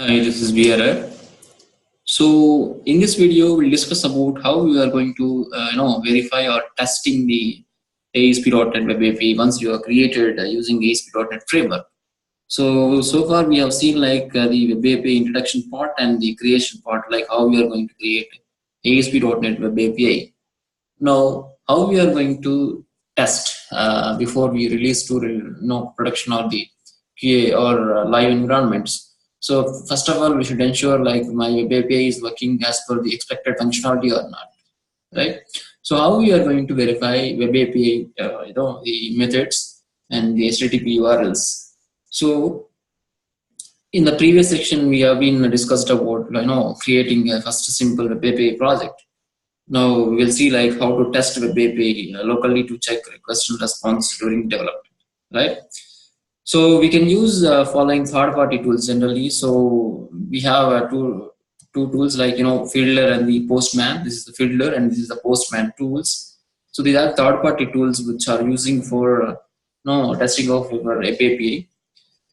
Hi, this is BRR. So in this video, we'll discuss about how we are going to verify or testing the ASP.NET Web API once you are created using ASP.NET framework. So far we have seen like the Web API introduction part and the creation part, like how we are going to create ASP.NET Web API. Now, how we are going to test before we release to production or the QA or live environments. So first of all, we should ensure like my web API is working as per the expected functionality or not, right? So how we are going to verify web API, the methods and the HTTP URLs. So in the previous section, we have been discussed about creating a first simple web API project. Now we will see like how to test web API locally to check request and response during development, right? So we can use following third-party tools generally. So we have two tools like Fiddler and the Postman. This is the Fiddler and this is the Postman tools. So these are third-party tools which are using for testing of our API.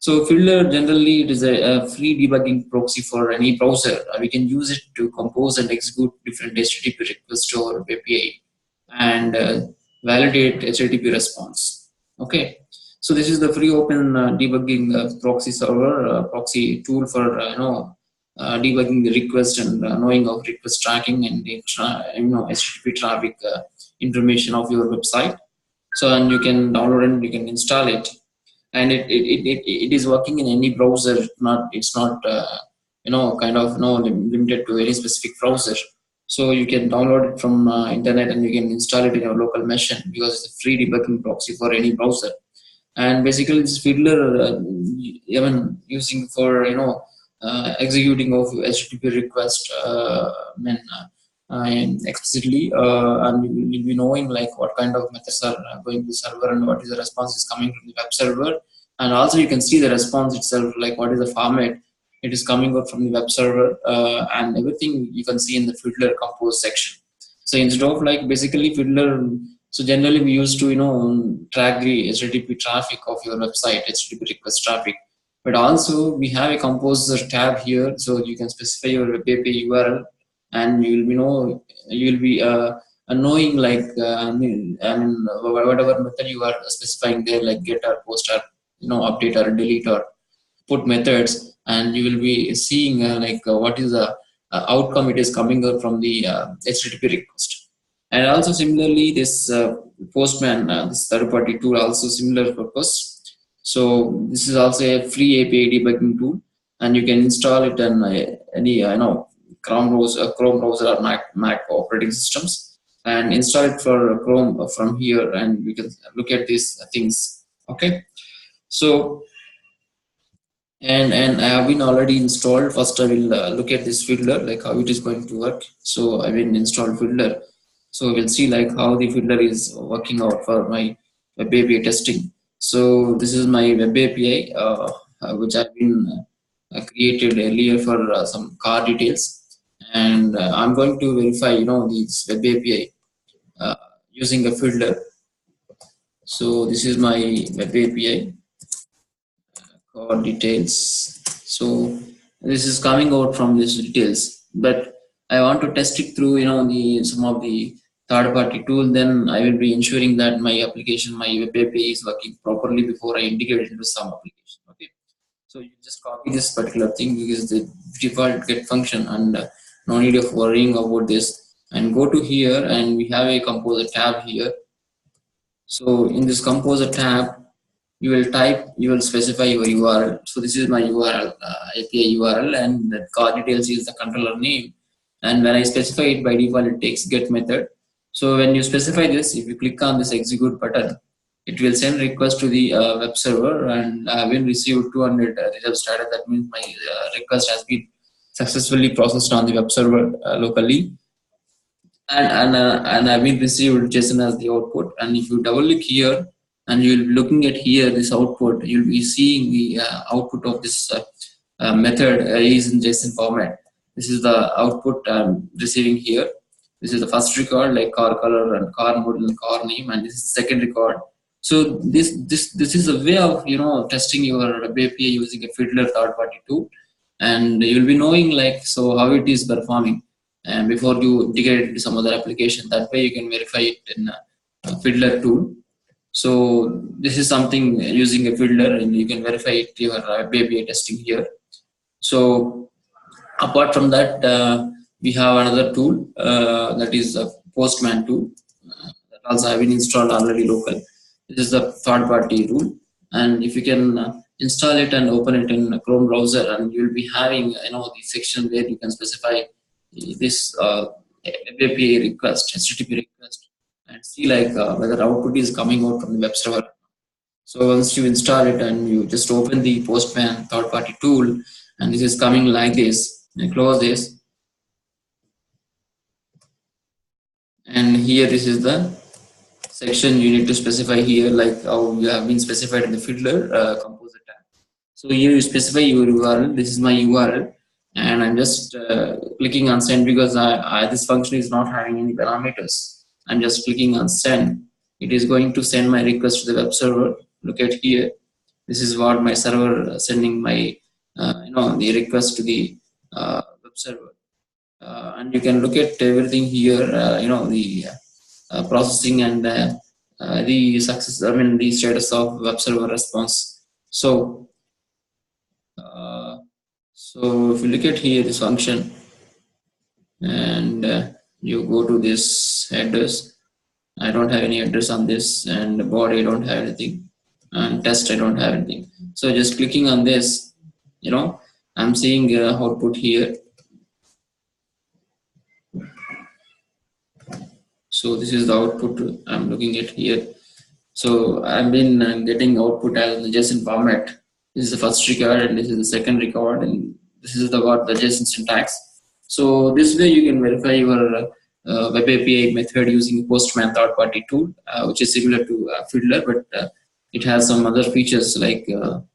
So Fiddler generally it is a free debugging proxy for any browser. We can use it to compose and execute different HTTP requests to our API and validate HTTP response. Okay, so this is the free open debugging proxy server proxy tool for debugging the request and knowing of request tracking and the HTTP traffic information of your website. So and you can download and you can install it, and it is working in any browser. It's not kind of limited to any specific browser. So you can download it from internet and you can install it in your local machine because it's a free debugging proxy for any browser. And basically this Fiddler even using for executing of HTTP request explicitly, and we will be knowing like what kind of methods are going to the server and what is the response is coming from the web server. And also you can see the response itself, like what is the format it is coming out from the web server, and everything you can see in the Fiddler compose section. So instead of like basically Fiddler, so generally we used to track the HTTP traffic of your website, HTTP request traffic. But also we have a composer tab here, so you can specify your web API URL, and you will be knowing like whatever method you are specifying there, like get or post or update or delete or put methods, and you will be seeing what is the outcome it is coming out from the HTTP request. And also similarly, this Postman, this third-party tool, also similar purpose. So this is also a free API debugging tool, and you can install it on any Chrome browser or Mac operating systems, and install it for Chrome from here, and we can look at these things. Okay, so and I have been already installed. First, I will look at this Fiddler, like how it is going to work. So I will install Fiddler. So we'll see like how the Fiddler is working out for my web API testing. So this is my web API, which I've been created earlier for some car details, and I'm going to verify this web API using a Fiddler. So this is my web API car details. So this is coming out from these details, but I want to test it through the some of the third-party tool. Then I will be ensuring that my application, my web API is working properly before I integrate it into some application. Okay, so you just copy this particular thing because the default get function, and no need of worrying about this. And go to here, and we have a composer tab here. So in this composer tab, you will specify your URL. So this is my URL, API URL, and the car details is the controller name. And when I specify it, by default it takes get method. So when you specify this, if you click on this execute button, it will send request to the web server, and I will receive 200 results status. That means my request has been successfully processed on the web server locally, and I've been received JSON as the output. And if you double click here, and you'll be looking at here this output, you'll be seeing the output of this method is in JSON format. This is the output I'm receiving here. This is the first record, like car color and car model and car name, and this is the second record. So this is a way of testing your web API using a Fiddler third-party tool. and you'll be knowing like so how it is performing, and before you integrate it into some other application. That way you can verify it in a Fiddler tool. So this is something using a Fiddler, and you can verify it your API testing here. So apart from that, we have another tool that is a Postman tool that also have been installed already local. This is the third-party tool, and if you can install it and open it in a Chrome browser, and you'll be having the section where you can specify this API request, HTTP request, and see like whether output is coming out from the web server. So once you install it and you just open the Postman third-party tool, and this is coming like this, and close this, and here this is the section you need to specify here, like how you have been specified in the Fiddler Composer tab. So here you specify your URL. This is my URL, and I'm just clicking on send because this function is not having any parameters. I'm just clicking on send. It is going to send my request to the web server. Look at here. This is what my server sending my the request to the web server. And you can look at everything here, the processing and the success, the status of web server response. So if you look at here this function, and you go to this headers, I don't have any headers on this, and body I don't have anything, and test I don't have anything. So just clicking on this, I'm seeing output here. So this is the output I'm looking at here. So I've been getting output as the JSON format. This is the first record, and this is the second record, and this is the JSON syntax. So this way you can verify your web API method using Postman third-party tool, which is similar to Fiddler, but it has some other features like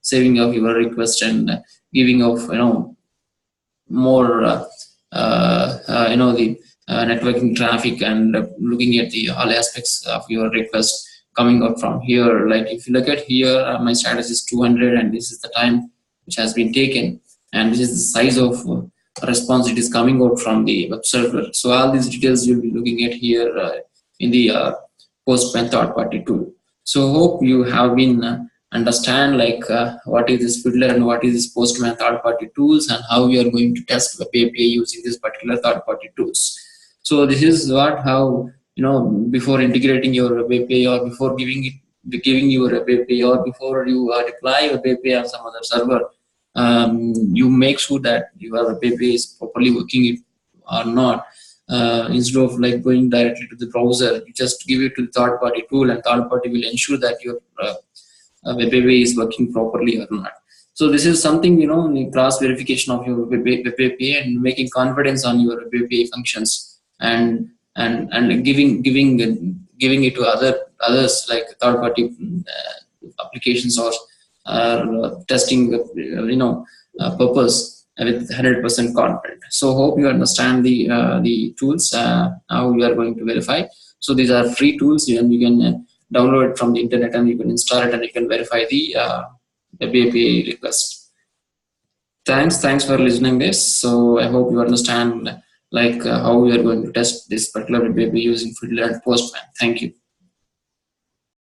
saving of your request and giving of more the networking traffic, and looking at the all aspects of your request coming out from here. Like if you look at here, my status is 200, and this is the time which has been taken, and this is the size of response it is coming out from the web server. So all these details you'll be looking at here in the Postman third-party tool. So hope you have been understand like what is this Fiddler and what is this Postman third-party tools, and how we are going to test web API using this particular third-party tools. So this is how before integrating your web API, or before giving your web API, or before you deploy your web API on some other server, you make sure that your web API is properly working or not. Instead of like going directly to the browser, you just give it to the third-party tool, and third-party will ensure that your web API is working properly or not. So this is something, the cross verification of your web API, and making confidence on your web API functions, and giving it to others like third-party applications, or testing purpose with 100% confident. So hope you understand the tools how you are going to verify. So these are free tools, and you can download it from the internet, and you can install it, and you can verify the web API request. Thanks for listening this. So I hope you understand like how we are going to test this particular web API using Fiddler and Postman. Thank you.